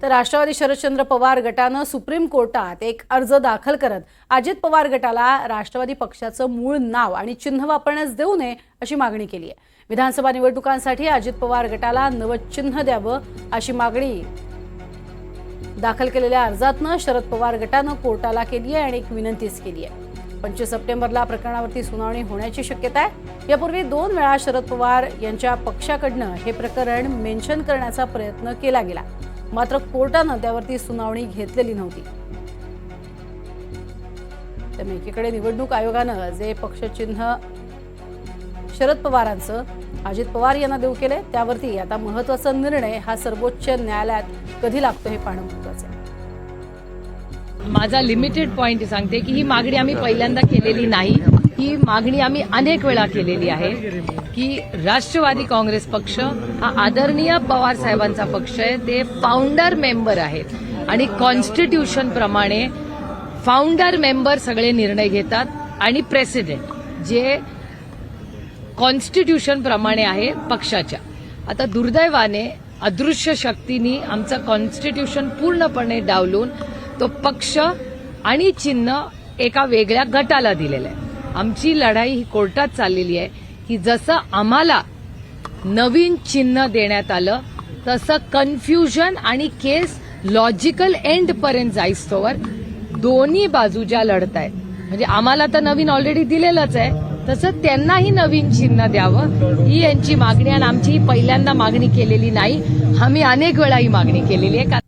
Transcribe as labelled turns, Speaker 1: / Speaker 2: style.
Speaker 1: तर राष्ट्रवादी शरदचंद्र पवार गटानं सुप्रीम कोर्टात एक अर्ज दाखल करत अजित पवार गटाला राष्ट्रवादी पक्षाचं मूळ नाव आणि चिन्ह वापरण्यास देऊ नये अशी मागणी केली आहे। विधानसभा निवडणुकांसाठी अजित पवार गटाला नवं चिन्ह द्यावं अशी मागणी दाखल केलेल्या अर्जातनं शरद पवार गटानं कोर्टाला केली आहे आणि एक विनंतीच केली आहे। 25 सप्टेंबरला प्रकरणावरती सुनावणी होण्याची शक्यता आहे। यापूर्वी 2 वेळा शरद पवार यांच्या पक्षाकडनं हे प्रकरण मेन्शन करण्याचा प्रयत्न केला गेला, मात्र कोर्टानं त्यावरती सुनावणी घेतलेली नव्हती। त्यामुळे एकीकडे निवडणूक आयोगानं जे पक्षचिन्ह शरद पवारांचं अजित पवार यांना देऊ केले, त्यावरती आता महत्त्वाचा निर्णय हा सर्वोच्च न्यायालयात कधी लागतो हे पाहणं महत्त्वाचं आहे।
Speaker 2: माझा लिमिटेड पॉइंट सांगते की ही मागणी आम्ही पहिल्यांदा केलेली नाही, ही मागणी आम्ही अनेक वेळा केलेली आहे की राष्ट्रवादी काँग्रेस पक्ष हा आदरणीय पवार साहेबांचा पक्ष आहे, ते फाउंडर मेंबर आहेत आणि कॉन्स्टिट्यूशन प्रमाणे फाउंडर मेंबर सगळे निर्णय घेतात आणि प्रेसिडेंट जे कॉन्स्टिट्यूशन प्रमाणे आहे पक्षाच्या। आता दुर्दैवाने अदृश्य शक्तींनी आमचं कॉन्स्टिट्यूशन पूर्णपणे डावलून तो पक्ष आणि चिन्ह एका वेगळ्या गटाला दिलेलं आहे। आमची लढाई ही कोर्टात चाललेली आहे की जसं आम्हाला नवीन चिन्ह देण्यात आलं तसं कन्फ्युजन आणि केस लॉजिकल एंड पर्यंत जाईस्तोवर दोन्ही बाजू ज्या लढत आहेत, म्हणजे आम्हाला तर नवीन ऑलरेडी दिलेलंच आहे, तसं त्यांनाही नवीन चिन्ह द्यावं ही यांची मागणी आणि आमची पहिल्यांदा मागणी केलेली नाही, आम्ही अनेक वेळा ही मागणी केलेली आहे।